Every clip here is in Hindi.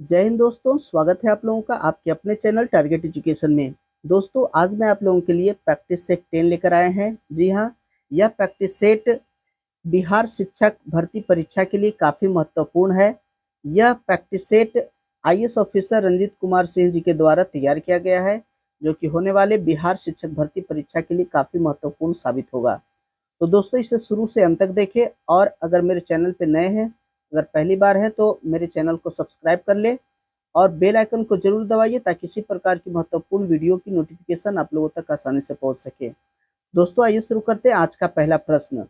जय हिंद दोस्तों, स्वागत है आप लोगों का आपके अपने चैनल टारगेट एजुकेशन में। दोस्तों, आज मैं आप लोगों के लिए प्रैक्टिस सेट 10 लेकर आए हैं। जी हाँ, यह प्रैक्टिस सेट बिहार शिक्षक भर्ती परीक्षा के लिए काफ़ी महत्वपूर्ण है। यह practice set IAS officer Ranjit Kumar Singh ji के द्वारा तैयार किया गया है, जो कि होने वाले बिहार शिक्षक भर्ती परीक्षा के लिए काफ़ी महत्वपूर्ण साबित होगा। तो दोस्तों, इसे शुरू से अंत तक देखें और अगर मेरे चैनल पर नए हैं, अगर पहली बार है तो मेरे चैनल को सब्सक्राइब कर ले और बेल आइकन को जरूर दबाइए ताकि इसी प्रकार की महत्वपूर्ण वीडियो की नोटिफिकेशन आप लोगों तक आसानी से पहुंच सके। दोस्तों, आइए शुरू करते हैं आज का पहला प्रश्न।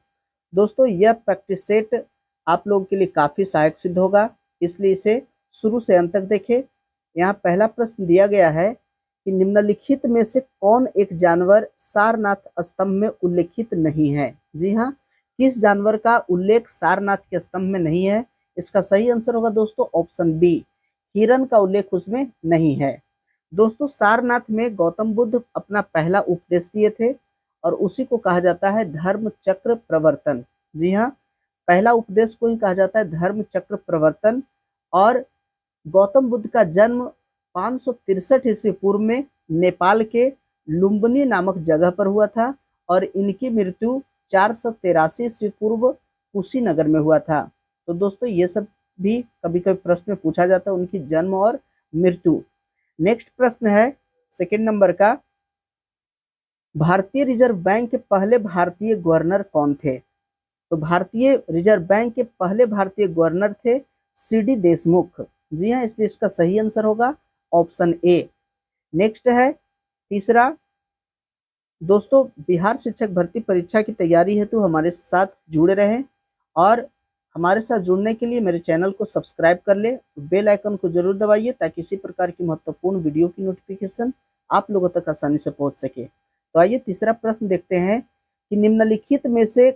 दोस्तों, यह प्रैक्टिस सेट आप लोगों के लिए काफ़ी सहायक सिद्ध होगा, इसलिए इसे शुरू से अंत तक देखें। यहाँ पहला प्रश्न दिया गया है कि निम्नलिखित में से कौन एक जानवर सारनाथ स्तंभ में उल्लेखित नहीं है। जी हाँ, किस जानवर का उल्लेख सारनाथ के स्तंभ में नहीं है? इसका सही आंसर होगा दोस्तों ऑप्शन बी, हिरण का उल्लेख उसमें नहीं है। दोस्तों, सारनाथ में गौतम बुद्ध अपना पहला उपदेश दिए थे और उसी को कहा जाता है धर्म चक्र प्रवर्तन। जी हाँ, पहला उपदेश को ही कहा जाता है धर्म चक्र प्रवर्तन। और गौतम बुद्ध का जन्म 563 ईस्वी पूर्व में नेपाल के लुम्बिनी नामक जगह पर हुआ था और इनकी मृत्यु 483 ईस्वी पूर्व कुशीनगर में हुआ था। तो दोस्तों, ये सब भी कभी कभी प्रश्न में पूछा जाता है, उनकी जन्म और मृत्यु। नेक्स्ट प्रश्न है सेकंड नंबर का, भारतीय रिजर्व बैंक के पहले भारतीय गवर्नर कौन थे? तो भारतीय रिजर्व बैंक के पहले भारतीय गवर्नर थे सीडी देशमुख। जी हाँ, इसलिए इसका सही आंसर होगा ऑप्शन ए। नेक्स्ट है तीसरा। दोस्तों, बिहार शिक्षक भर्ती परीक्षा की तैयारी हेतु हमारे साथ जुड़े रहें और हमारे साथ जुड़ने के लिए मेरे चैनल को सब्सक्राइब कर ले, बेल आइकन को जरूर दबाइए ताकि इसी प्रकार की महत्वपूर्ण वीडियो की नोटिफिकेशन आप लोगों तक आसानी से पहुंच सके। तो आइए तीसरा प्रश्न देखते हैं कि निम्नलिखित में से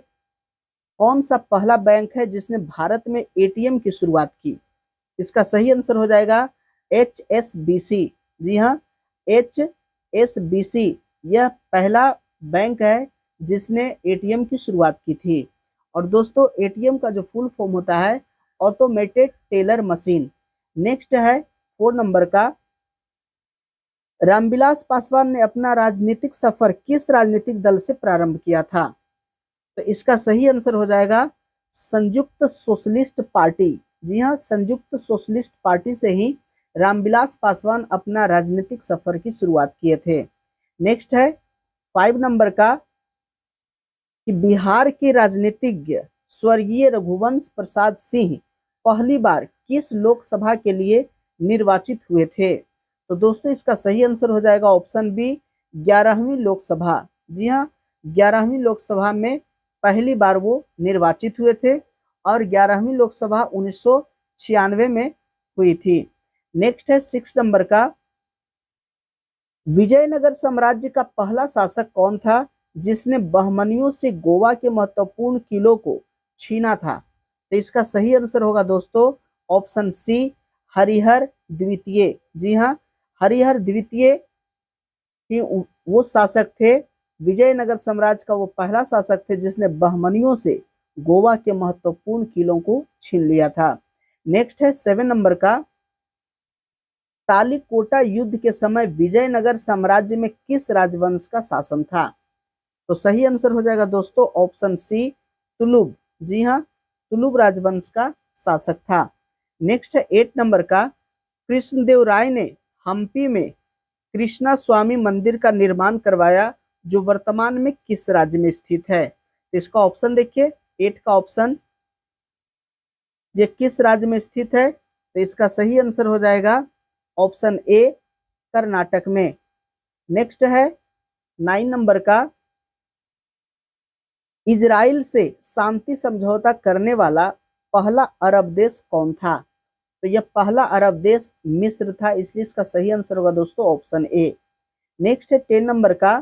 कौन सा पहला बैंक है जिसने भारत में एटीएम की शुरुआत की? इसका सही आंसर हो जाएगा HSBC। जी हाँ, HSBC यह पहला बैंक है जिसने एटीएम की शुरुआत की थी। और दोस्तों, एटीएम का जो फुल फॉर्म होता है ऑटोमेटेड टेलर मशीन। नेक्स्ट है 4 नंबर का, रामविलास पासवान ने अपना राजनीतिक सफर किस राजनीतिक दल से प्रारंभ किया था? तो इसका सही आंसर हो जाएगा संयुक्त सोशलिस्ट पार्टी। जी हाँ, संयुक्त सोशलिस्ट पार्टी से ही रामविलास पासवान अपना राजनीतिक सफर की शुरुआत किए थे। नेक्स्ट है 5 नंबर का, कि बिहार के राजनीतिज्ञ स्वर्गीय रघुवंश प्रसाद सिंह पहली बार किस लोकसभा के लिए निर्वाचित हुए थे? तो दोस्तों, इसका सही आंसर हो जाएगा ऑप्शन बी, 11वीं लोकसभा। जी हाँ, 11वीं लोकसभा में पहली बार वो निर्वाचित हुए थे और 11वीं लोकसभा 1996 में हुई थी। नेक्स्ट है 6 नंबर का, विजयनगर साम्राज्य का पहला शासक कौन था जिसने बहमनियों से गोवा के महत्वपूर्ण किलों को छीना था? तो इसका सही आंसर होगा दोस्तों ऑप्शन सी, हरिहर द्वितीय। जी हाँ, हरिहर द्वितीय ही वो शासक थे, विजयनगर साम्राज्य का वो पहला शासक थे जिसने बहमनियों से गोवा के महत्वपूर्ण किलों को छीन लिया था। नेक्स्ट है 7 नंबर का, तालिकोटा युद्ध के समय विजयनगर साम्राज्य में किस राजवंश का शासन था? तो सही आंसर हो जाएगा दोस्तों ऑप्शन सी, तुलुब। जी हाँ, तुलुब राजवंश का शासक था। नेक्स्ट है 8 नंबर का, कृष्णदेव राय ने हम्पी में कृष्णा स्वामी मंदिर का निर्माण करवाया जो वर्तमान में किस राज्य में स्थित है? तो इसका ऑप्शन देखिए, 8 का ऑप्शन, ये किस राज्य में स्थित है? तो इसका सही आंसर हो जाएगा ऑप्शन ए, कर्नाटक में। नेक्स्ट है 9 नंबर का, इजराइल से शांति समझौता करने वाला पहला अरब देश कौन था? तो यह पहला अरब देश मिस्र था, इसलिए इसका सही आंसर होगा दोस्तों ऑप्शन ए। नेक्स्ट है 10 नंबर का,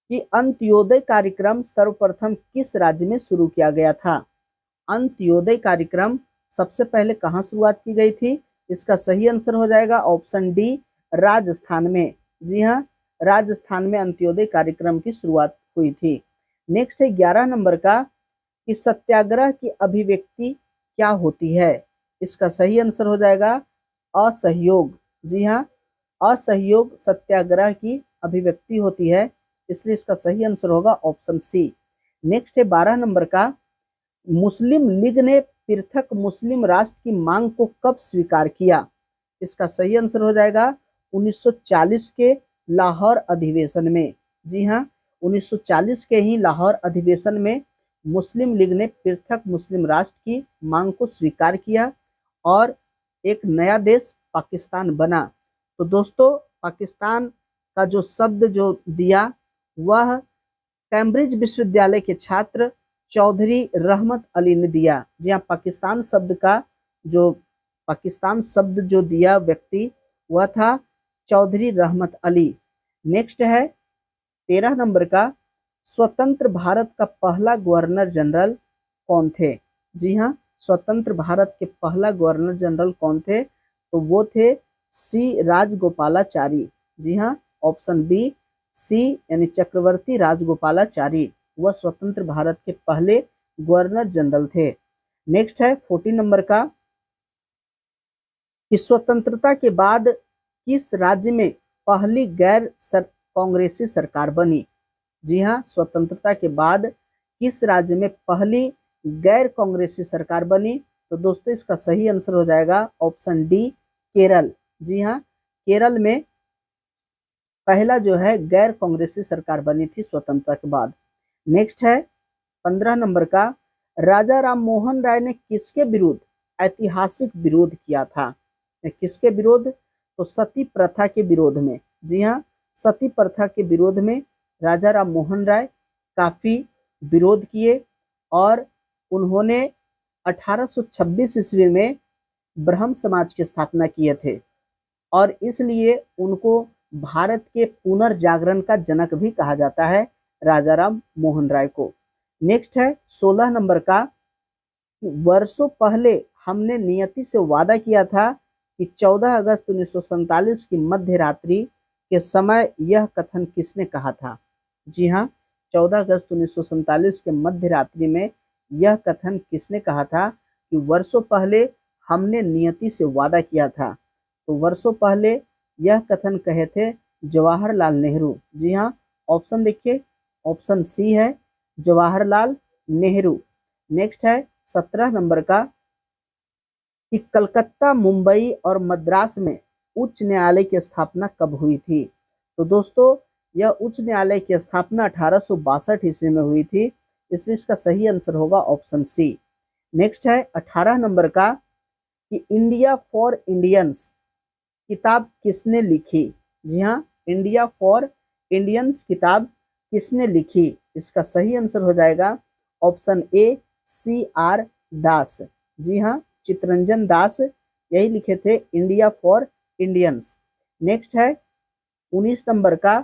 कि अंत्योदय कार्यक्रम सर्वप्रथम किस राज्य में शुरू किया गया था? अंत्योदय कार्यक्रम सबसे पहले कहाँ शुरुआत की गई थी? इसका सही आंसर हो जाएगा ऑप्शन डी, राजस्थान में। जी हाँ, राजस्थान में अंत्योदय कार्यक्रम की शुरुआत हुई थी। नेक्स्ट है 11 नंबर का, कि सत्याग्रह की अभिव्यक्ति क्या होती है? इसका सही आंसर हो जाएगा असहयोग। जी हाँ, असहयोग सत्याग्रह की अभिव्यक्ति होती है, इसलिए इसका सही आंसर होगा ऑप्शन सी। नेक्स्ट है 12 नंबर का, मुस्लिम लीग ने पृथक मुस्लिम राष्ट्र की मांग को कब स्वीकार किया? इसका सही आंसर हो जाएगा 1940 के लाहौर अधिवेशन में। जी हाँ, 1940 के ही लाहौर अधिवेशन में मुस्लिम लीग ने पृथक मुस्लिम राष्ट्र की मांग को स्वीकार किया और एक नया देश पाकिस्तान बना। तो दोस्तों, पाकिस्तान का जो शब्द जो दिया वह कैम्ब्रिज विश्वविद्यालय के छात्र चौधरी रहमत अली ने दिया। जी हाँ, पाकिस्तान शब्द जो दिया व्यक्ति वह था चौधरी रहमत अली। नेक्स्ट है 13 नंबर का, स्वतंत्र भारत का पहला गवर्नर जनरल कौन थे? जी हाँ, स्वतंत्र भारत के पहला गवर्नर जनरल कौन थे? तो वो थे सी राजगोपालाचारी। जी हाँ, ऑप्शन बी सी यानी चक्रवर्ती राजगोपालाचारी, वह स्वतंत्र भारत के पहले गवर्नर जनरल थे। नेक्स्ट है 14 नंबर का, कि स्वतंत्रता के बाद किस राज्य में पहली कांग्रेसी सरकार बनी? जी हाँ, स्वतंत्रता के बाद किस राज्य में पहली गैर कांग्रेसी सरकार बनी? तो दोस्तों, इसका सही आंसर हो जाएगा ऑप्शन डी केरल। जी हाँ, केरल में पहला जो है गैर कांग्रेसी सरकार बनी थी स्वतंत्रता के बाद। नेक्स्ट है 15 नंबर का, राजा राम मोहन राय ने किसके विरुद्ध ऐतिहासिक विरोध किया था? किसके विरोध? तो सती प्रथा के विरोध में। जी हाँ, सती प्रथा के विरोध में राजा राम मोहन राय काफी विरोध किए और उन्होंने 1826 ईस्वी में ब्रह्म समाज की स्थापना किए थे और इसलिए उनको भारत के पुनर्जागरण का जनक भी कहा जाता है, राजा राम मोहन राय को। नेक्स्ट है 16 नंबर का, वर्षों पहले हमने नियति से वादा किया था कि 14 अगस्त 1947 की मध्य रात्रि के समय यह कथन किसने कहा था? जी हाँ, 14 अगस्त 1947 के मध्य रात्रि में यह कथन किसने कहा था कि वर्षों पहले हमने नियति से वादा किया था? तो वर्षों पहले यह कथन कहे थे जवाहरलाल नेहरू। जी हाँ, ऑप्शन देखिए, ऑप्शन सी है जवाहरलाल नेहरू। नेक्स्ट है 17 नंबर का, कि कलकत्ता, मुंबई और मद्रास में उच्च न्यायालय की स्थापना कब हुई थी? तो दोस्तों, यह उच्च न्यायालय की स्थापना 1862 ईस्वी में हुई थी, इसलिए इसका सही आंसर होगा ऑप्शन सी। नेक्स्ट है 18 नंबर का, कि इंडिया फॉर इंडियंस किताब किसने लिखी? जी हाँ, इंडिया फॉर इंडियंस किताब किसने लिखी? इसका सही आंसर हो जाएगा ऑप्शन ए सी आर दास। जी हाँ, चित्तरंजन दास यही लिखे थे इंडिया फॉर इंडियंस। नेक्स्ट है 19 नंबर का,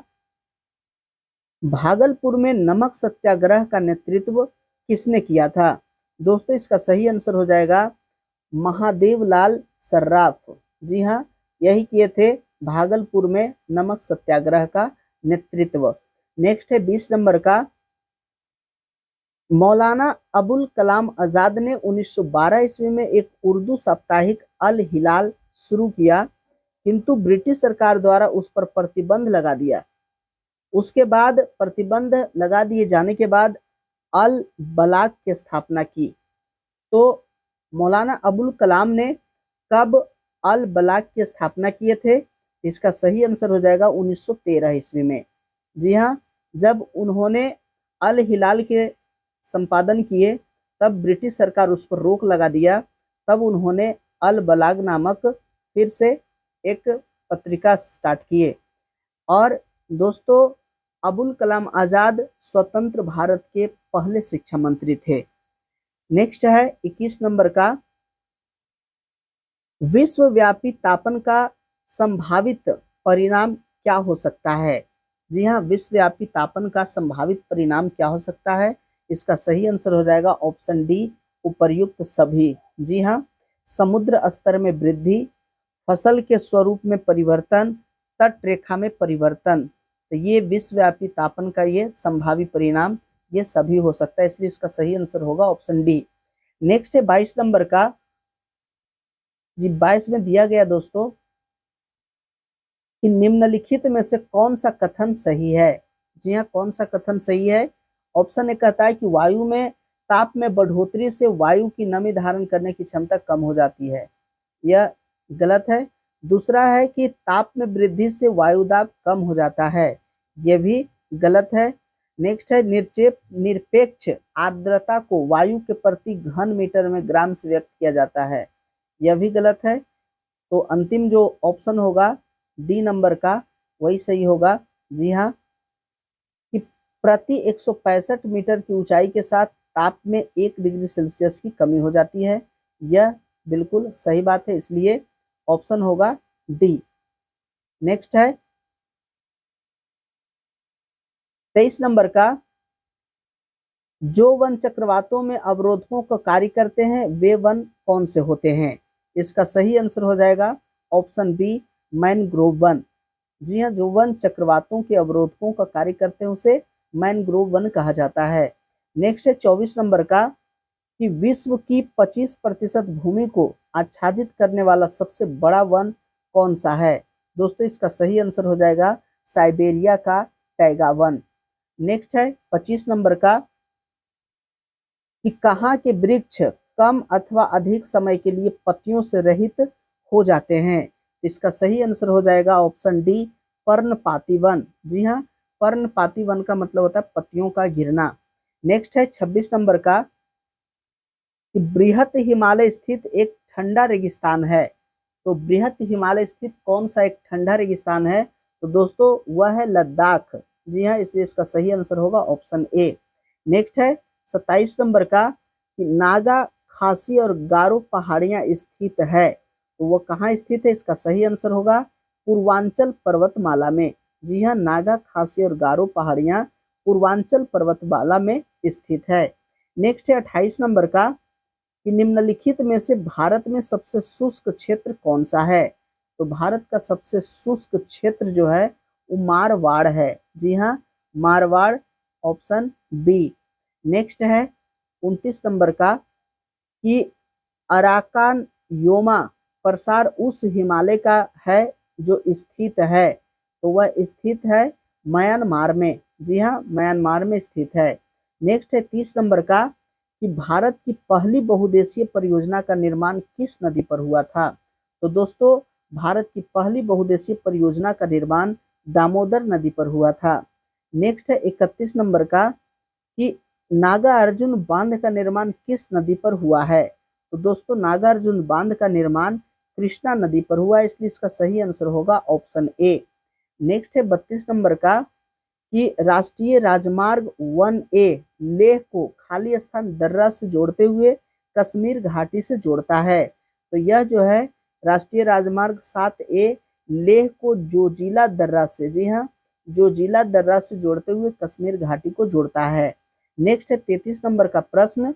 भागलपुर में नमक सत्याग्रह का नेतृत्व किसने किया था? दोस्तों, इसका सही आंसर हो जाएगा महादेवलाल सर्राफ। जी हाँ, यही किए थे भागलपुर में नमक सत्याग्रह का नेतृत्व। नेक्स्ट है 20 नंबर का, मौलाना अबुल कलाम आजाद ने 1912 ईस्वी में एक उर्दू साप्ताहिक अल हिलाल शुरू किया, किंतु ब्रिटिश सरकार द्वारा उस पर प्रतिबंध लगा दिया। उसके बाद प्रतिबंध लगा दिए जाने के बाद अल बलाग की स्थापना की। तो मौलाना अबुल कलाम ने कब अल बलाग की स्थापना किए थे? इसका सही आंसर हो जाएगा 1913 ईस्वी में। जी हाँ, जब उन्होंने अल हिलाल के संपादन किए तब ब्रिटिश सरकार उस पर रोक लगा दिया, तब उन्होंने अल बलाग नामक फिर से एक पत्रिका स्टार्ट किए। और दोस्तों, अबुल कलाम आजाद स्वतंत्र भारत के पहले शिक्षा मंत्री थे। नेक्स्ट है 21 नंबर का, विश्वव्यापी तापन का संभावित परिणाम क्या हो सकता है? जी हाँ, विश्वव्यापी तापन का संभावित परिणाम क्या हो सकता है? इसका सही आंसर हो जाएगा ऑप्शन डी उपर्युक्त सभी। जी हाँ, समुद्र स्तर में वृद्धि, फसल के स्वरूप में परिवर्तन, तट रेखा में परिवर्तन। तो ये विश्वव्यापी तापन का ये संभावित परिणाम ये सभी हो सकता है, इसलिए इसका सही आंसर होगा ऑप्शन डी। नेक्स्ट है 22 नंबर का, जी 22 में दिया गया दोस्तों कि निम्नलिखित में से कौन सा कथन सही है। जी हाँ, कौन सा कथन सही है। ऑप्शन ए कहता है कि वायु में ताप में बढ़ोतरी से वायु की नमी धारण करने की क्षमता कम हो जाती है, यह गलत है। दूसरा है कि ताप में वृद्धि से वायुदाब कम हो जाता है, यह भी गलत है। नेक्स्ट है निरपेक्ष आर्द्रता को वायु के प्रति घन मीटर में ग्राम से व्यक्त किया जाता है, यह भी गलत है। तो अंतिम जो ऑप्शन होगा डी नंबर का वही सही होगा। जी हाँ, कि प्रति 165 मीटर की ऊंचाई के साथ ताप में 1 डिग्री सेल्सियस की कमी हो जाती है, यह बिल्कुल सही बात है, इसलिए ऑप्शन होगा डी। नेक्स्ट है 23 नंबर का, जो वन चक्रवातों में अवरोधकों का कार्य करते हैं वे वन कौन से होते हैं। इसका सही आंसर हो जाएगा ऑप्शन बी, मैनग्रोव वन। जी हाँ, जो वन चक्रवातों के अवरोधकों का कार्य करते हैं उसे मैनग्रोव वन कहा जाता है। नेक्स्ट है 24 नंबर का, कि विश्व की 25% भूमि को आच्छादित करने वाला सबसे बड़ा वन कौन सा है। दोस्तों इसका सही आंसर हो जाएगा साइबेरिया का टैगा वन। नेक्स्ट है 25 नंबर का, कि कहाँ के वृक्ष कम अथवा अधिक समय के लिए पत्तियों से रहित हो जाते हैं। इसका सही आंसर हो जाएगा ऑप्शन डी, पर्णपाती वन। जी हाँ, पर्णपाती वन का मतलब होता है पत्तियों का गिरना। नेक्स्ट है 26 नंबर का, कि बृहत हिमालय स्थित एक ठंडा रेगिस्तान है। तो बृहत हिमालय स्थित कौन सा एक ठंडा रेगिस्तान है, तो दोस्तों वह है लद्दाख। जी हाँ, इसलिए इसका सही आंसर होगा ऑप्शन ए। नेक्स्ट है 27 नंबर का, कि नागा खासी और गारो पहाड़ियां स्थित है, तो वो कहाँ स्थित है। इसका सही आंसर होगा पूर्वांचल पर्वतमाला में। जी हाँ, नागा खासी और गारो पहाड़ियां पूर्वांचल पर्वतमाला में स्थित है। नेक्स्ट है 28 नंबर का, कि निम्नलिखित में से भारत में सबसे शुष्क क्षेत्र कौन सा है। तो भारत का सबसे शुष्क क्षेत्र जो है वो मारवाड़ है। जी हाँ, मारवाड़, ऑप्शन बी। नेक्स्ट है 29 नंबर का, कि अराकान योमा प्रसार उस हिमालय का है जो स्थित है, तो वह स्थित है म्यांमार में। जी हाँ, म्यांमार में स्थित है। नेक्स्ट है 30 नंबर का, कि भारत की पहली बहुउद्देशीय परियोजना का निर्माण किस नदी पर हुआ था। तो दोस्तों भारत की पहली बहुउद्देशीय परियोजना का निर्माण दामोदर नदी पर हुआ था। नेक्स्ट है 31 नंबर का, कि नागार्जुन बांध का निर्माण किस नदी पर हुआ है। तो दोस्तों नागार्जुन बांध का निर्माण कृष्णा नदी पर हुआ है, इसलिए इसका सही आंसर होगा ऑप्शन ए। नेक्स्ट है 32 नंबर का, कि राष्ट्रीय राजमार्ग 1A लेह को खाली स्थान दर्रा से जोड़ते हुए कश्मीर घाटी से जोड़ता है। तो यह जो है राष्ट्रीय राजमार्ग 7A लेह को जोजिला दर्रा से, जी हाँ, जोजिला दर्रा से जोड़ते हुए कश्मीर घाटी को जोड़ता है। नेक्स्ट है 33 नंबर का प्रश्न।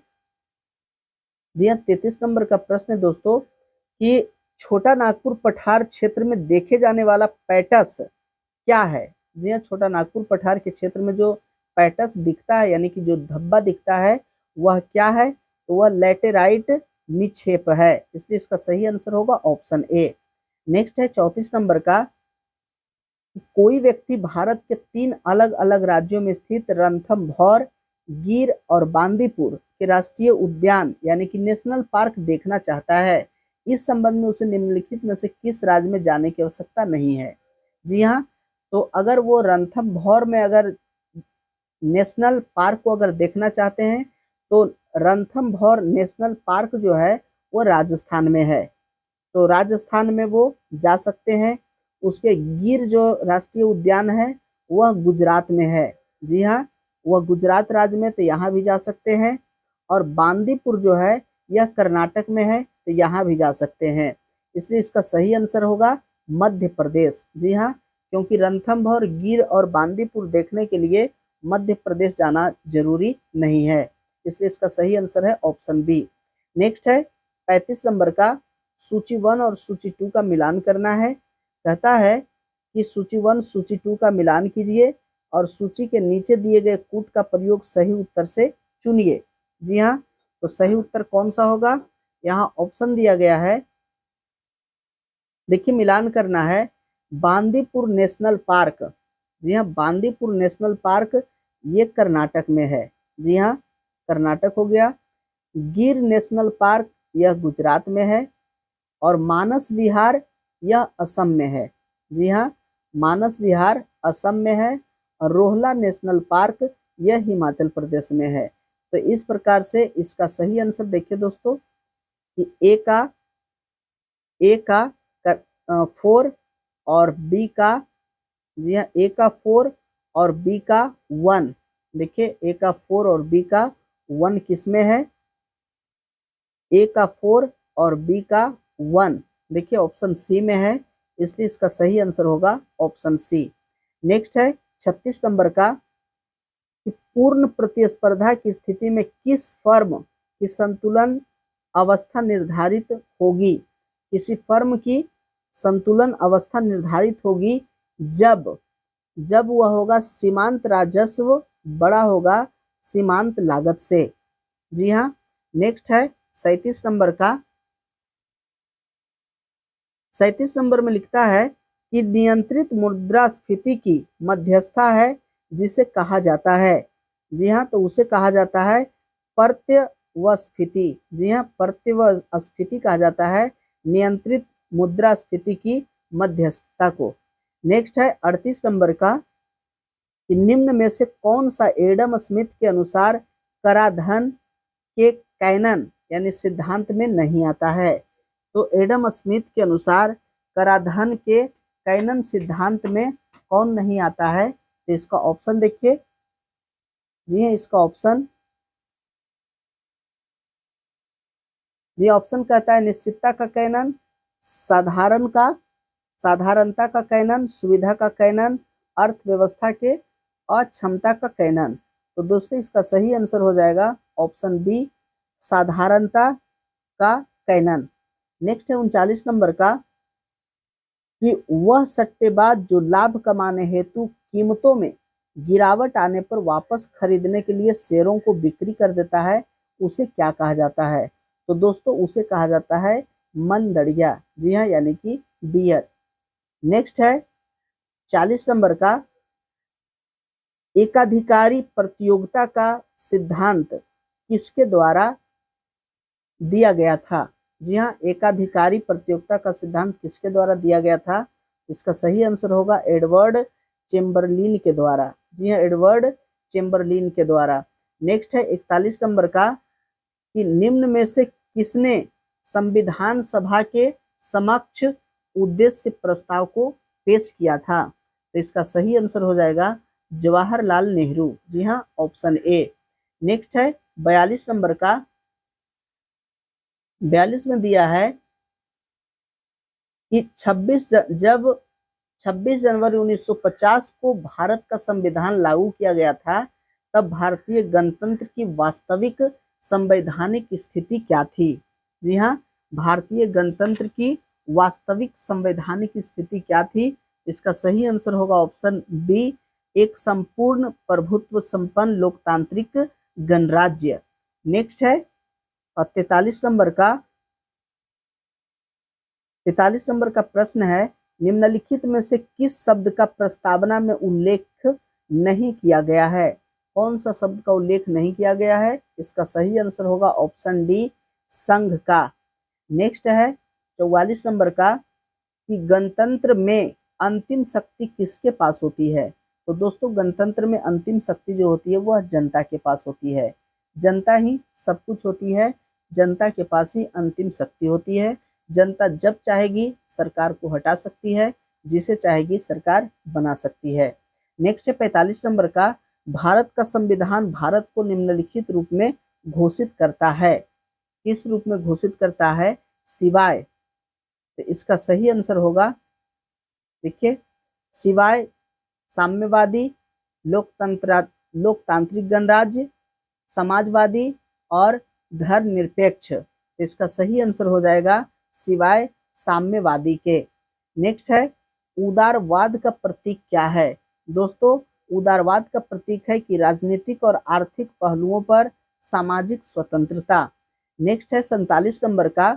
जी हाँ, 33 नंबर का प्रश्न है दोस्तों, कि छोटा नागपुर पठार क्षेत्र में देखे जाने वाला पैटस क्या है। जी हाँ, छोटा नागपुर पठार के क्षेत्र में जो पैटस दिखता है यानी कि जो धब्बा दिखता है वह क्या है, तो वह लैटेराइट निक्षेप है, इसलिए इसका सही आंसर होगा ऑप्शन ए। नेक्स्ट है 34 नंबर का, कोई व्यक्ति भारत के 3 अलग अलग राज्यों में स्थित रणथंभौर, गिर और बांदीपुर के राष्ट्रीय उद्यान यानी कि नेशनल पार्क देखना चाहता है। इस संबंध में उसे निम्नलिखित में से किस राज्य में जाने की आवश्यकता नहीं है। जी हाँ, तो अगर वो रणथंभौर में अगर नेशनल पार्क को अगर देखना चाहते हैं तो रणथंभौर नेशनल पार्क जो है वो राजस्थान में है, तो राजस्थान में वो जा सकते हैं। उसके गिर जो राष्ट्रीय उद्यान है वह गुजरात में है। जी हाँ, वह गुजरात राज्य में, तो यहाँ भी जा सकते हैं। और बांदीपुर जो है यह कर्नाटक में है, तो यहाँ भी जा सकते हैं, इसलिए इसका सही आंसर होगा मध्य प्रदेश। जी हाँ, क्योंकि रणथंभौर, गिर और बांदीपुर देखने के लिए मध्य प्रदेश जाना जरूरी नहीं है, इसलिए इसका सही आंसर है ऑप्शन बी। नेक्स्ट है 35 नंबर का, सूची 1 और सूची 2 का मिलान करना है। कहता है कि सूची 1 सूची 2 का मिलान कीजिए और सूची के नीचे दिए गए कूट का प्रयोग सही उत्तर से चुनिए। जी हाँ, तो सही उत्तर कौन सा होगा, यहाँ ऑप्शन दिया गया है देखिए मिलान करना है। बांदीपुर नेशनल पार्क, जी हाँ बांदीपुर नेशनल पार्क ये कर्नाटक में है। जी हाँ कर्नाटक हो गया। गिर नेशनल पार्क यह गुजरात में है। और मानस विहार यह असम में है। जी हाँ मानस विहार असम में है। और रोहला नेशनल पार्क यह हिमाचल प्रदेश में है। तो इस प्रकार से इसका सही आंसर देखिए दोस्तों कि ए का 4 और बी का, जी हाँ ए का 4 और बी का 1। देखिए ए का 4 और बी का 1 किस में है? ए का 4 और बी का 1 देखिए ऑप्शन सी में है, इसलिए इसका सही आंसर होगा ऑप्शन सी। नेक्स्ट है 36 नंबर का कि पूर्ण प्रतिस्पर्धा की स्थिति में किस फर्म की संतुलन अवस्था निर्धारित होगी? किसी फर्म की संतुलन अवस्था निर्धारित होगी जब जब वह होगा सीमांत राजस्व बड़ा होगा सीमांत लागत से। जी हाँ नेक्स्ट है 37 नंबर का। 37 नंबर में लिखता है कि नियंत्रित मुद्रास्फीति की मध्यस्थता है जिसे कहा जाता है। जी हाँ तो उसे कहा जाता है प्रत्यवस्फीति। जी हाँ प्रत्यवस्फीति कहा जाता है नियंत्रित मुद्रास्फीति की मध्यस्थता को। नेक्स्ट है 38 नंबर का कि निम्न में से कौन सा एडम स्मिथ के अनुसार कराधान के कैनन यानी सिद्धांत में नहीं आता है? तो एडम स्मिथ के अनुसार कराधान के कैनन सिद्धांत में कौन नहीं आता है? तो इसका ऑप्शन देखिए। जी हाँ इसका ऑप्शन, ये ऑप्शन कहता है निश्चितता का कैनन, साधारण का साधारणता का कैनन, सुविधा का कैनन, अर्थव्यवस्था के अक्षमता का कैनन। तो दोस्तों इसका सही आंसर हो जाएगा ऑप्शन बी साधारणता का कैनन। नेक्स्ट है 39 नंबर का कि वह सट्टेबाज जो लाभ कमाने हेतु कीमतों में गिरावट आने पर वापस खरीदने के लिए शेयरों को बिक्री कर देता है उसे क्या कहा जाता है? तो दोस्तों उसे कहा जाता है मंदड़िया। जी हाँ यानी कि बियर। नेक्स्ट है 40 नंबर का एकाधिकारी प्रतियोगिता का सिद्धांत किसके द्वारा दिया गया था? जी हाँ एकाधिकारी प्रतियोगिता का सिद्धांत किसके द्वारा दिया गया था? इसका सही आंसर होगा एडवर्ड चेम्बरलिन के द्वारा। जी हाँ एडवर्ड चेम्बरलिन के द्वारा। नेक्स्ट है 41 नंबर का कि निम्न में से किसने संविधान सभा के समक्ष उद्देश्य प्रस्ताव को पेश किया था? तो इसका सही आंसर हो जाएगा जवाहरलाल नेहरू। जी हाँ ऑप्शन ए। नेक्स्ट है 42 नंबर का। 42 में दिया है कि 26 जनवरी 1950 को भारत का संविधान लागू किया गया था तब भारतीय गणतंत्र की वास्तविक संवैधानिक स्थिति क्या थी? जी हाँ भारतीय गणतंत्र की वास्तविक संवैधानिक स्थिति क्या थी? इसका सही आंसर होगा ऑप्शन बी एक संपूर्ण प्रभुत्व संपन्न लोकतांत्रिक गणराज्य। नेक्स्ट है 43 नंबर का। 43 नंबर का प्रश्न है निम्नलिखित में से किस शब्द का प्रस्तावना में उल्लेख नहीं किया गया है? कौन सा शब्द का उल्लेख नहीं किया गया है? इसका सही आंसर होगा ऑप्शन डी संघ का। नेक्स्ट है 44 नंबर का कि गणतंत्र में अंतिम शक्ति किसके पास होती है? तो दोस्तों गणतंत्र में अंतिम शक्ति जो होती है वह जनता के पास होती है। जनता ही सब कुछ होती है, जनता के पास ही अंतिम शक्ति होती है। जनता जब चाहेगी सरकार को हटा सकती है, जिसे चाहेगी सरकार बना सकती है। नेक्स्ट है 45 नंबर का भारत का संविधान भारत को निम्नलिखित रूप में घोषित करता है। किस रूप में घोषित करता है? सिवाय, तो इसका सही आंसर होगा देखिए सिवाय साम्यवादी, लोकतांत्रिक गणराज्य, समाजवादी और धर्मनिरपेक्ष। इसका सही आंसर हो जाएगा सिवाय साम्यवादी के। नेक्स्ट है उदारवाद का प्रतीक क्या है? दोस्तों उदारवाद का प्रतीक है कि राजनीतिक और आर्थिक पहलुओं पर सामाजिक स्वतंत्रता। नेक्स्ट है 47 नंबर का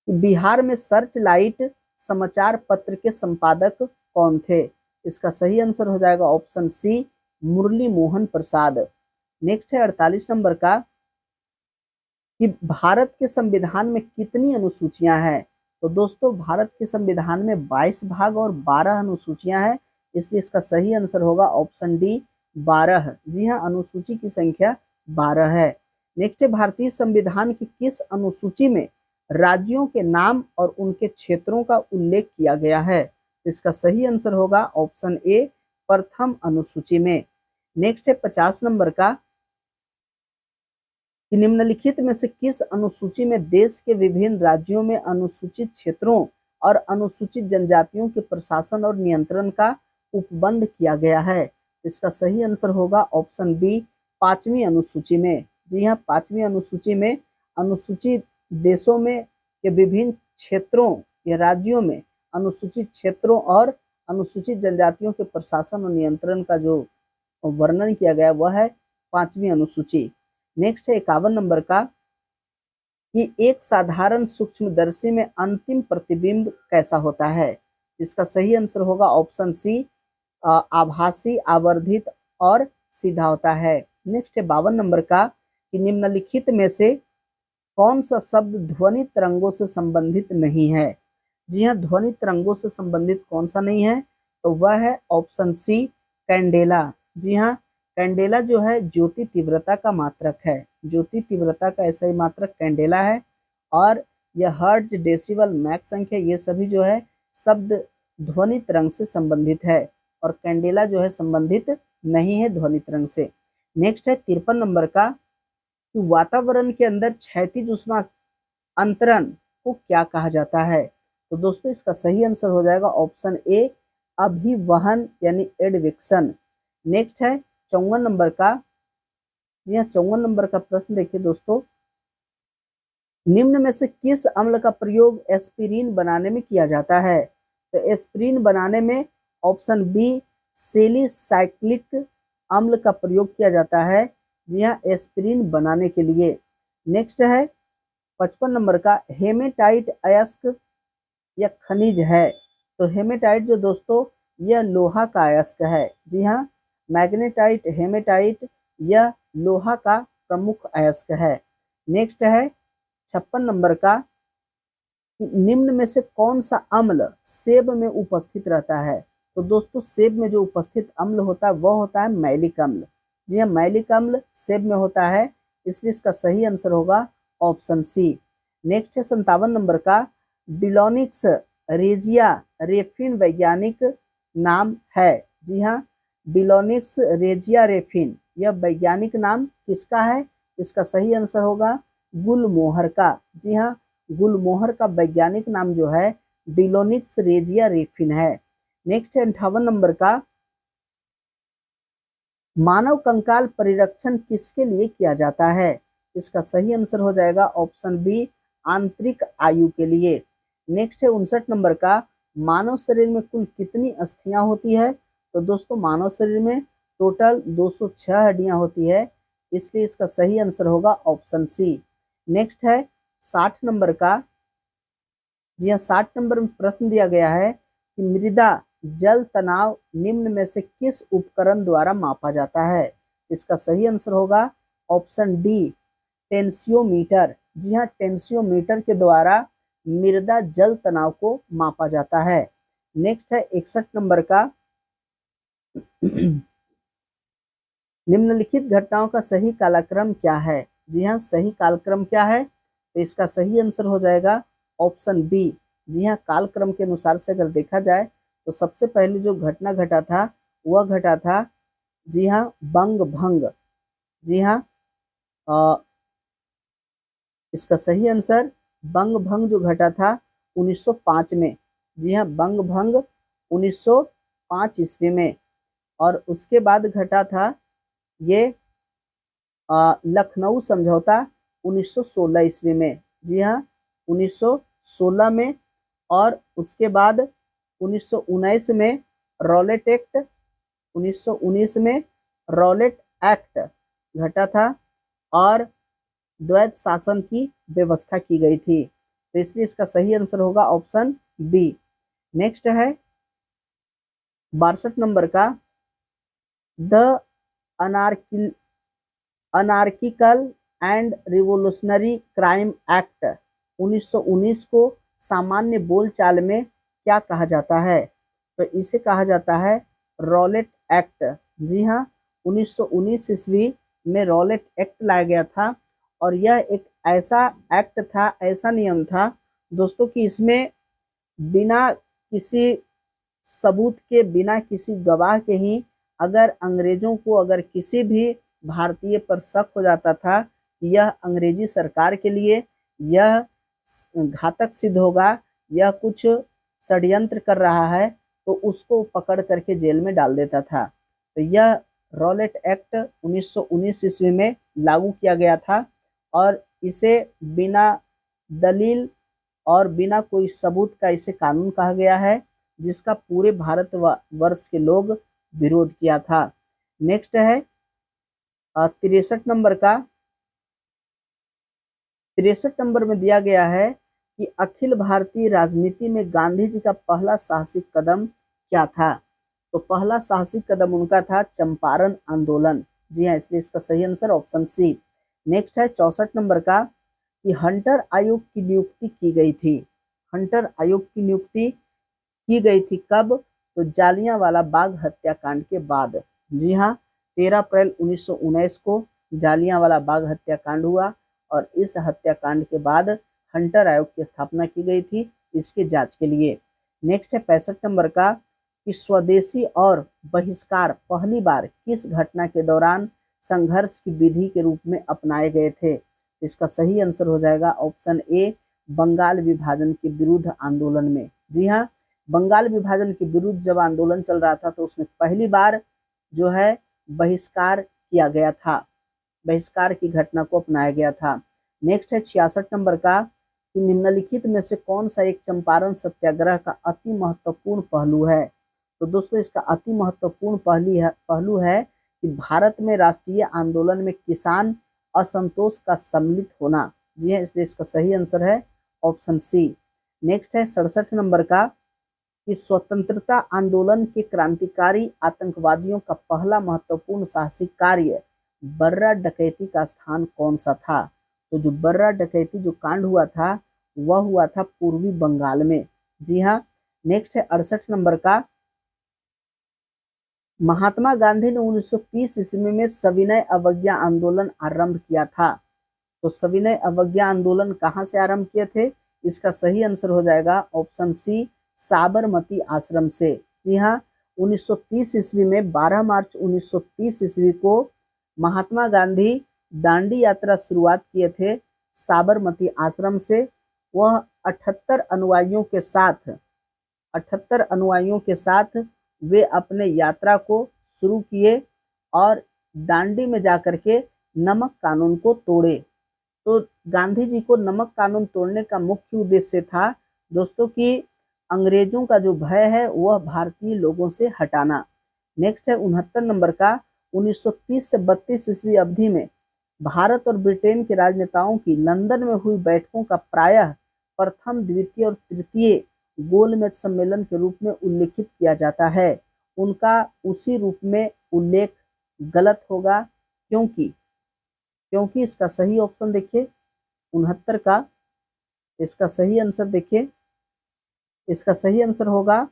कि बिहार में सर्च लाइट समाचार पत्र के संपादक कौन थे? इसका सही आंसर हो जाएगा ऑप्शन सी, मुरली मोहन प्रसाद। नेक्स्ट है 48 नंबर का कि भारत के संविधान में कितनी अनुसूचियां हैं? तो दोस्तों भारत के संविधान में 22 भाग और 12 अनुसूचियां हैं, इसलिए इसका सही आंसर होगा ऑप्शन डी 12। जी हाँ, अनुसूची की संख्या 12 है। नेक्स्ट है भारतीय संविधान की किस अनुसूची में राज्यों के नाम और उनके क्षेत्रों का उल्लेख किया गया है? इसका सही आंसर होगा ऑप्शन ए, प्रथम अनुसूची में। नेक्स्ट है 50 नंबर का कि निम्नलिखित में से किस अनुसूची में देश के विभिन्न राज्यों में अनुसूचित क्षेत्रों और अनुसूचित जनजातियों के प्रशासन और नियंत्रण का उपबंध किया गया है? इसका सही आंसर होगा ऑप्शन बी, 5वीं अनुसूची में। जी हाँ, 5वीं अनुसूची में अनुसूचित देशों में के विभिन्न क्षेत्रों या राज्यों में अनुसूचित क्षेत्रों और अनुसूचित जनजातियों के प्रशासन और नियंत्रण का जो वर्णन किया गया वह है 5वीं अनुसूची। नेक्स्ट है 51 नंबर का कि एक साधारण सूक्ष्मदर्शी में अंतिम प्रतिबिंब कैसा होता है? इसका सही आंसर होगा ऑप्शन सी, आभासी, आवर्धित और सीधा होता है। नेक्स्ट है 52 नंबर का कि निम्नलिखित में से कौन सा शब्द ध्वनि तरंगों से संबंधित नहीं है? जी हाँ, ध्वनि तरंगों से संबंधित कौन सा नहीं है? तो वह है ऑप्शन सी, कैंडेला। जी हाँ, कैंडेला जो है ज्योति तीव्रता का मात्रक है। ज्योति तीव्रता का ऐसा ही मात्रक कैंडेला है। और यह हर्ट्ज, डेसिबल, मैक संख्या ये सभी जो है शब्द ध्वनि तरंग से संबंधित है और कैंडेला जो है संबंधित नहीं है ध्वनि तरंग से। नेक्स्ट है 53 नंबर का कि वातावरण के अंदर क्षैतिज ऊष्मा अंतरण को क्या कहा जाता है? तो दोस्तों इसका सही आंसर हो जाएगा ऑप्शन ए, अभिवहन यानी एडवेक्शन। नेक्स्ट है 54 नंबर का। जी हाँ, 54 नंबर का प्रश्न देखिए दोस्तों, निम्न में से किस अम्ल का प्रयोग एस्पिरिन बनाने में किया जाता है? तो एस्पिरिन बनाने में ऑप्शन बी, सेलिसाइक्लिक अम्ल का प्रयोग किया जाता है। जी हाँ, एस्पिरिन बनाने के लिए। नेक्स्ट है 55 नंबर का, हेमेटाइट अयस्क या खनिज है? तो हेमेटाइट जो दोस्तों यह लोहा का अयस्क है। जी हाँ, मैग्नेटाइट, हेमेटाइट यह लोहा का प्रमुख अयस्क है। नेक्स्ट है 56 नंबर का कि निम्न में से कौन सा अम्ल सेब में उपस्थित रहता है? तो दोस्तों सेब में जो उपस्थित अम्ल होता है वह होता है मैलिक अम्ल। जी हाँ, मैलिक अम्ल सेब में होता है, इसलिए इसका सही आंसर होगा ऑप्शन सी। नेक्स्ट है 57 नंबर का, डिलोनिक्स रेजिया रेफिन वैज्ञानिक नाम है? जी हाँ, डिलोनिक्स रेजिया रेफिन यह वैज्ञानिक नाम किसका है? इसका सही आंसर होगा गुलमोहर का। जी हाँ, गुलमोहर का वैज्ञानिक नाम जो है डिलोनिक्स रेजिया रेफिन है। नेक्स्ट है 58 नंबर का, मानव कंकाल परिरक्षण किसके लिए किया जाता है? इसका सही आंसर हो जाएगा ऑप्शन बी, आंतरिक आयु के लिए। नेक्स्ट है 59 नंबर का, मानव शरीर में कुल कितनी अस्थियां होती है? तो दोस्तों मानव शरीर में टोटल 206 हड्डियां होती है, इसलिए इसका सही आंसर होगा ऑप्शन सी। नेक्स्ट है 60 नंबर का। जी हाँ, 60 नंबर में प्रश्न दिया गया है कि मृदा जल तनाव निम्न में से किस उपकरण द्वारा मापा जाता है? इसका सही आंसर होगा ऑप्शन डी, टेंसियोमीटर। जी हाँ, टेंसियोमीटर के द्वारा मृदा जल तनाव को मापा जाता है। नेक्स्ट है 61 नंबर का, निम्नलिखित घटनाओं का सही कालक्रम क्या है? जी हाँ, सही कालक्रम क्या है? तो इसका सही आंसर हो जाएगा ऑप्शन बी। जी हाँ, कालक्रम के अनुसार से अगर देखा जाए तो सबसे पहले जो घटना घटा था वह घटा था, जी हाँ, बंग भंग। जी हाँ, इसका सही आंसर बंग भंग जो घटा था 1905 में। जी हाँ, बंग भंग 1905 ईस्वी में। और उसके बाद घटा था ये लखनऊ समझौता 1916 ईस्वी में। जी हाँ, 1916 में। और उसके बाद 1919 में रॉलेट एक्ट, 1919 में रॉलेट एक्ट घटा था और द्वैत शासन की व्यवस्था की गई थी। तो इसलिए इसका सही आंसर होगा ऑप्शन बी। नेक्स्ट है 62 नंबर का, the anarchy anarchical and revolutionary crime act 1919 को सामान्य बोलचाल में क्या कहा जाता है? तो इसे कहा जाता है रॉलेट एक्ट। जी हाँ, 1919 ईस्वी में रॉलेट एक्ट लाया गया था और यह एक ऐसा एक्ट था, ऐसा नियम था दोस्तों कि इसमें बिना किसी सबूत के, बिना किसी गवाह के ही अगर अंग्रेजों को, अगर किसी भी भारतीय पर शक हो जाता था कि यह अंग्रेजी सरकार के लिए यह घातक सिद्ध होगा, यह कुछ षड्यंत्र कर रहा है, तो उसको पकड़ करके जेल में डाल देता था। तो यह रॉलेट एक्ट 1919 ईस्वी में लागू किया गया था और इसे बिना दलील और बिना कोई सबूत का इसे कानून कहा गया है, जिसका पूरे भारत वर्ष के लोग विरोध किया था। नेक्स्ट है 63 नंबर का, 63 नंबर में दिया गया है कि अखिल भारतीय राजनीति में गांधी जी का पहला साहसिक कदम क्या था? तो पहला साहसिक कदम उनका था चंपारण आंदोलन। जी हाँ, इसलिए इसका सही आंसर ऑप्शन सी। नेक्स्ट है 64 नंबर का, कि हंटर आयोग की नियुक्ति की गई थी। हंटर आयोग की नियुक्ति की गई थी कब? तो जालियांवाला बाग हत्याकांड के बाद। जी हाँ, 13 अप्रैल 1919 को जालियांवाला बाग हत्याकांड हुआ और इस हत्याकांड के बाद हंटर आयोग की स्थापना की गई थी इसके जांच के लिए। नेक्स्ट है 65 नंबर का, कि स्वदेशी और बहिष्कार पहली बार किस घटना के दौरान संघर्ष की विधि के रूप में अपनाए गए थे? इसका सही आंसर हो जाएगा ऑप्शन ए, बंगाल विभाजन के विरुद्ध आंदोलन में। जी हाँ, बंगाल विभाजन के विरुद्ध जब आंदोलन चल रहा था तो उसमें पहली बार जो है बहिष्कार किया गया था, बहिष्कार की घटना को अपनाया गया था। नेक्स्ट है 66 नंबर का, कि निम्नलिखित में से कौन सा एक चंपारण सत्याग्रह का अति महत्वपूर्ण पहलू है? तो दोस्तों इसका अति महत्वपूर्ण पहलू है कि भारत में राष्ट्रीय आंदोलन में किसान असंतोष का सम्मिलित होना। जी है, इसलिए इसका सही आंसर है ऑप्शन सी। नेक्स्ट है 67 नंबर का, कि स्वतंत्रता आंदोलन के क्रांतिकारी आतंकवादियों का पहला महत्वपूर्ण साहसिक कार्य बर्रा डकैती का स्थान कौन सा था? तो जो बर्रा डकैती जो कांड हुआ था वह हुआ था पूर्वी बंगाल में। जी हाँ। नेक्स्ट है 68 नंबर का, महात्मा गांधी ने 1930 ईस्वी में सविनय अवज्ञा आंदोलन आरंभ किया था। तो सविनय अवज्ञा आंदोलन कहाँ से आरंभ किए थे? इसका सही आंसर हो जाएगा ऑप्शन सी, साबरमती आश्रम से। जी हाँ, 1930 ईस्वी में 12 मार्च 1930 ईस्वी को महात्मा गांधी दांडी यात्रा शुरुआत किए थे साबरमती आश्रम से। वह 78 अनुयायियों के साथ वे अपने यात्रा को शुरू किए और दांडी में जाकर के नमक कानून को तोड़े। तो गांधी जी को नमक कानून तोड़ने का मुख्य उद्देश्य था दोस्तों कि अंग्रेजों का जो भय है वह भारतीय लोगों से हटाना। नेक्स्ट है 69 नंबर का, 1930 से 32 ईस्वी अवधि में भारत और ब्रिटेन के राजनेताओं की लंदन में हुई बैठकों का प्रायः प्रथम, द्वितीय और तृतीय गोलमेज सम्मेलन के रूप में उल्लेखित किया जाता है। उनका उसी रूप में उल्लेख गलत होगा, क्योंकि इसका सही ऑप्शन देखिए 69 का, इसका सही आंसर देखिए, इसका सही आंसर होगा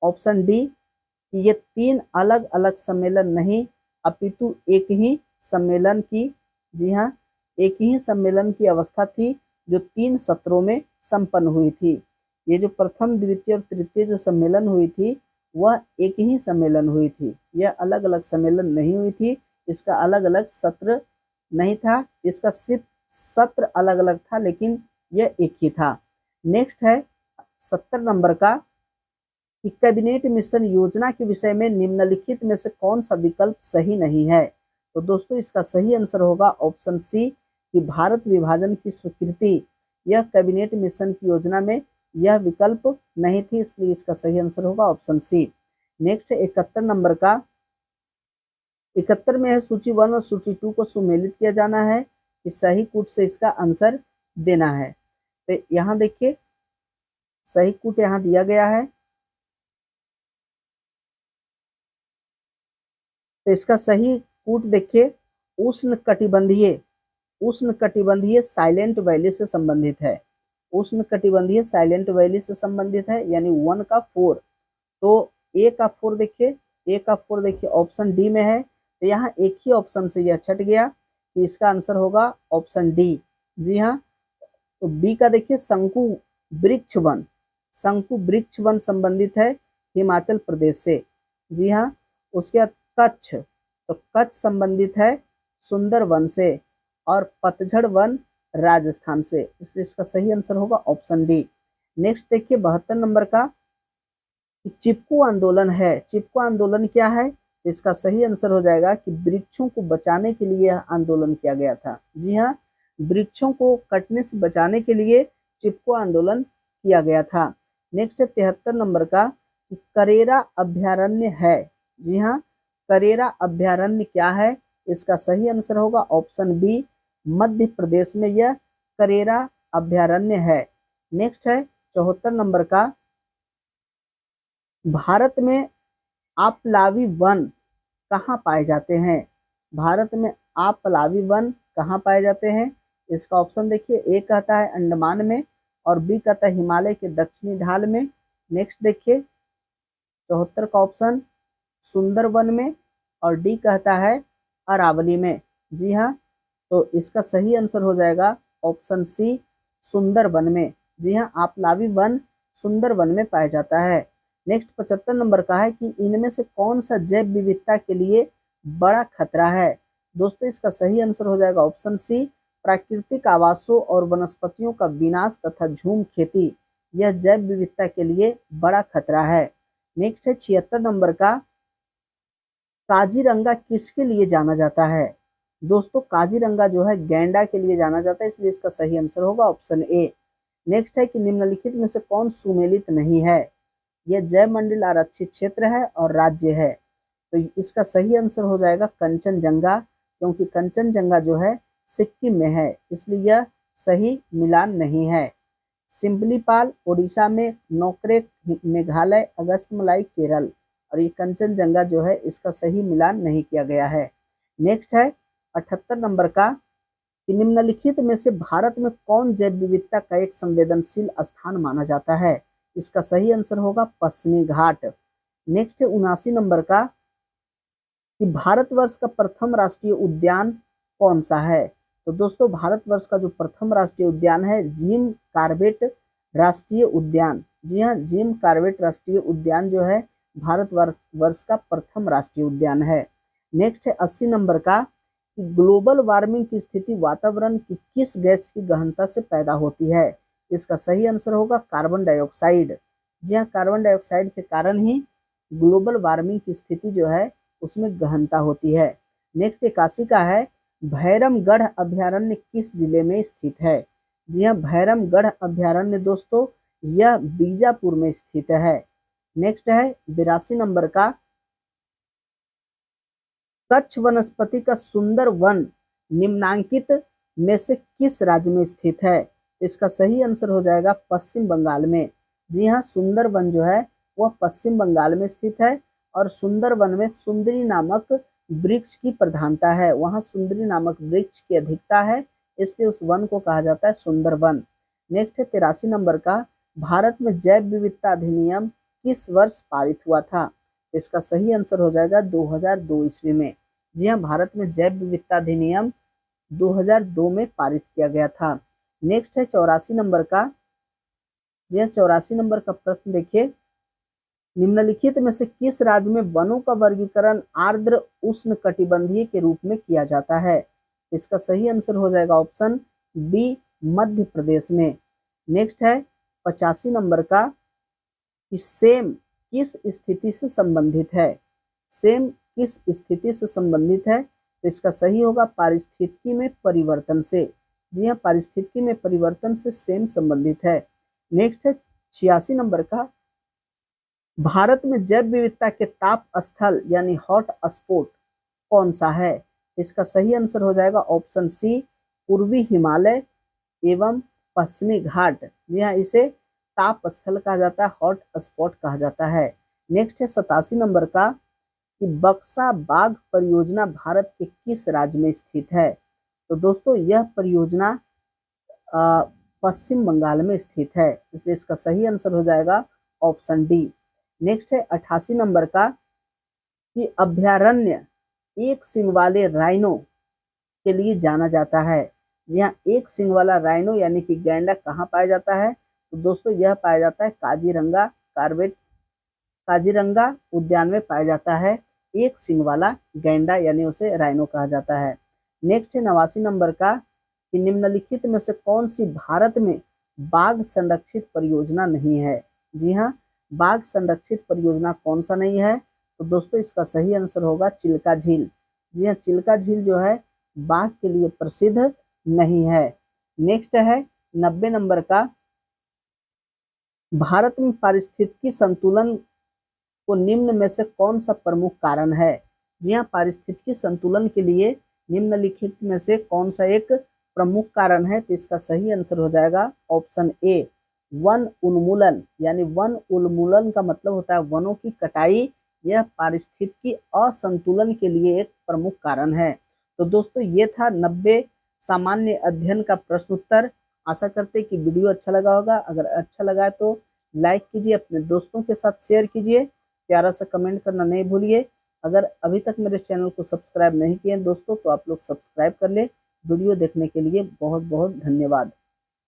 ऑप्शन डी, कि ये 3 अलग अलग सम्मेलन नहीं अपितु एक ही सम्मेलन की, जी हाँ, एक ही सम्मेलन की अवस्था थी जो 3 सत्रों में संपन्न हुई थी। ये जो प्रथम, द्वितीय और तृतीय जो सम्मेलन हुई थी वह एक ही सम्मेलन हुई थी, यह अलग अलग सम्मेलन नहीं हुई थी, इसका अलग अलग सत्र नहीं था, इसका सिर्फ सत्र अलग अलग था लेकिन यह एक ही था। नेक्स्ट है 70 नंबर का, कि कैबिनेट मिशन योजना के विषय में निम्नलिखित में से कौन सा विकल्प सही नहीं है? तो दोस्तों इसका सही आंसर होगा ऑप्शन सी, कि भारत विभाजन की स्वीकृति, यह कैबिनेट मिशन की योजना में यह विकल्प नहीं थी, इसलिए इसका सही आंसर होगा ऑप्शन सी। नेक्स्ट है 71 नंबर का, 71 में है सूची 1 और सूची 2 को सुमेलित किया जाना है, कि सही कूट से इसका आंसर देना है। तो यहाँ देखिए सही कूट यहाँ दिया गया है। तो इसका सही कूट देखिए उष्ण कटिबंधीय साइलेंट वैली से संबंधित है। उष्ण कटिबंधीय साइलेंट वैली से संबंधित है, यानी 1 का 4। तो ए का 4 देखिए, ए का 4 देखिए ऑप्शन डी में है। तो यहाँ एक ही ऑप्शन से यह छट गया कि इसका आंसर होगा ऑप्शन डी। जी हाँ। तो बी का देखिए शंकु वृक्ष वन संबंधित है हिमाचल प्रदेश से। जी हाँ। उसके बाद कच्छ, तो कच्छ संबंधित है सुंदर वन से, और पतझड़ वन राजस्थान से, इसलिए इसका सही आंसर होगा ऑप्शन डी। नेक्स्ट देखिए 72 नंबर का, चिपको आंदोलन है। चिपको आंदोलन क्या है? इसका सही आंसर हो जाएगा कि वृक्षों को बचाने के लिए आंदोलन किया गया था। जी हाँ, वृक्षों को कटने से बचाने के लिए चिपको आंदोलन किया गया था। नेक्स्ट है 73 नंबर का, करेरा अभ्यारण्य है। जी हाँ, करेरा अभ्यारण्य क्या है? इसका सही आंसर होगा ऑप्शन बी, मध्य प्रदेश में यह करेरा अभ्यारण्य है। नेक्स्ट है 74 नंबर का, भारत में आपलावी वन कहाँ पाए जाते हैं? भारत में आपलावी वन कहाँ पाए जाते हैं? इसका ऑप्शन देखिए, ए कहता है अंडमान में, और बी कहता है हिमालय के दक्षिणी ढाल में। नेक्स्ट देखिए 74 का ऑप्शन सुंदरवन में, और डी कहता है अरावली में। जी हाँ, तो इसका सही आंसर हो जाएगा ऑप्शन सी, सुंदरवन में। जी हाँ, आपलावी वन सुंदरवन में पाया जाता है। नेक्स्ट 75 नंबर का है कि इनमें से कौन सा जैव विविधता के लिए बड़ा खतरा है? दोस्तों इसका सही आंसर हो जाएगा ऑप्शन सी, प्राकृतिक आवासों और वनस्पतियों का विनाश तथा झूम खेती, यह जैव विविधता के लिए बड़ा खतरा है। नेक्स्ट है 76 नंबर का, काजीरंगा किसके लिए जाना जाता है? दोस्तों काजीरंगा जो है गैंडा के लिए जाना जाता है, इसलिए इसका सही आंसर होगा ऑप्शन ए। नेक्स्ट है कि निम्नलिखित में से कौन सुमेलित नहीं है? यह जैव मंडल आरक्षित क्षेत्र है और राज्य है। तो इसका सही आंसर हो जाएगा कंचनजंगा, क्योंकि कंचनजंगा जो है सिक्किम में है, इसलिए यह सही मिलान नहीं है। सिम्बलीपाल उड़ीसा में, नोक्रेक मेघालय, अगस्तमलाई केरल, और ये कंचनजंगा जो है इसका सही मिलान नहीं किया गया है। नेक्स्ट है 78 नंबर का, कि निम्नलिखित में से भारत में कौन जैव विविधता का एक संवेदनशील स्थान माना जाता है? इसका सही आंसर होगा पश्चिमी घाट। नेक्स्ट है 79 नंबर का, कि भारतवर्ष का प्रथम राष्ट्रीय उद्यान कौन सा है? तो दोस्तों भारतवर्ष का जो प्रथम राष्ट्रीय उद्यान है जिम कार्बेट राष्ट्रीय उद्यान। जी हाँ, जिम कार्बेट राष्ट्रीय उद्यान जो है भारतवर्ष का प्रथम राष्ट्रीय उद्यान है। नेक्स्ट है 80 नंबर का, कि ग्लोबल वार्मिंग की स्थिति वातावरण की किस गैस की गहनता से पैदा होती है? इसका सही आंसर होगा कार्बन डाइऑक्साइड। जी हाँ, कार्बन डाइऑक्साइड के कारण ही ग्लोबल वार्मिंग की स्थिति जो है उसमें गहनता होती है। नेक्स्ट 81 का है, भैरमगढ़ अभ्यारण्य किस जिले में स्थित है? जी हाँ, भैरमगढ़ अभ्यारण्य दोस्तों यह बीजापुर में स्थित है। नेक्स्ट है 82 नंबर का, कच्छ वनस्पति का सुंदर वन निम्नांकित में से किस राज्य में स्थित है? इसका सही आंसर हो जाएगा पश्चिम बंगाल में। जी हाँ, सुंदर वन जो है वह पश्चिम बंगाल में स्थित है, और सुंदर वन में सुंदरी नामक वृक्ष की प्रधानता है, वहाँ सुंदरी नामक वृक्ष की अधिकता है, इसलिए उस वन को कहा जाता है सुंदर वन। नेक्स्ट है 83 नंबर का, भारत में जैव विविधता अधिनियम किस वर्ष पारित हुआ था? इसका सही आंसर हो जाएगा 2002 ईस्वी में। जी हाँ, भारत में जैव विविधता अधिनियम 2002 में पारित किया गया था। नेक्स्ट है 84 नंबर का, जी हाँ 84 नंबर का प्रश्न देखिए, निम्नलिखित में से किस राज्य में वनों का वर्गीकरण आर्द्र उष्ण कटिबंधीय के रूप में किया जाता है? इसका सही आंसर हो जाएगा ऑप्शन बी, मध्य प्रदेश में। नेक्स्ट है 85 नंबर का, कि सेम किस स्थिति से संबंधित है? सेम किस स्थिति से संबंधित है? तो इसका सही होगा पारिस्थितिकी में परिवर्तन से। जी हाँ, पारिस्थितिकी में परिवर्तन से सेम संबंधित है। नेक्स्ट है 86 नंबर का, भारत में जैव विविधता के ताप स्थल यानी हॉट स्पॉट कौन सा है? इसका सही आंसर हो जाएगा ऑप्शन सी, पूर्वी हिमालय एवं पश्चिमी घाट, जी हाँ, इसे ताप स्थल कहा जाता है, हॉट स्पॉट कहा जाता है। नेक्स्ट है 87 नंबर का कि बक्सा बाघ परियोजना भारत के किस राज्य में स्थित है? तो दोस्तों यह परियोजना पश्चिम बंगाल में स्थित है, इसलिए इसका सही आंसर हो जाएगा ऑप्शन डी। नेक्स्ट है 88 नंबर का कि अभ्यारण्य एक सींग वाले राइनो के लिए जाना जाता है। यहाँ एक सींग वाला राइनो यानी कि गैंडा कहाँ पाया जाता है? तो दोस्तों यह पाया जाता है काजीरंगा कार्बेट काजीरंगा उद्यान में पाया जाता है एक सींग वाला गैंडा, यानी उसे राइनो कहा जाता है। नेक्स्ट है 89 नंबर का कि निम्नलिखित में से कौन सी भारत में बाघ संरक्षित परियोजना नहीं है? जी हाँ, बाघ संरक्षित परियोजना कौन सा नहीं है? तो दोस्तों इसका सही आंसर होगा चिल्का झील। जी हाँ, चिल्का झील जो है बाघ के लिए प्रसिद्ध नहीं है। नेक्स्ट है 90 नंबर का, भारत में पारिस्थितिकी संतुलन को निम्न में से कौन सा प्रमुख कारण है? जी हाँ, पारिस्थितिकी संतुलन के लिए निम्नलिखित में से कौन सा एक प्रमुख कारण है? तो इसका सही आंसर हो जाएगा ऑप्शन ए, वन उन्मूलन। यानी वन उन्मूलन का मतलब होता है वनों की कटाई। यह पारिस्थितिकी असंतुलन के लिए एक प्रमुख कारण है। तो दोस्तों ये था 90 सामान्य अध्ययन का प्रश्न उत्तर। आशा करते हैं कि वीडियो अच्छा लगा होगा। अगर अच्छा लगा है तो लाइक कीजिए, अपने दोस्तों के साथ शेयर कीजिए, प्यारा सा कमेंट करना नहीं भूलिए। अगर अभी तक मेरे चैनल को सब्सक्राइब नहीं किए दोस्तों तो आप लोग सब्सक्राइब कर ले। वीडियो देखने के लिए बहुत बहुत धन्यवाद।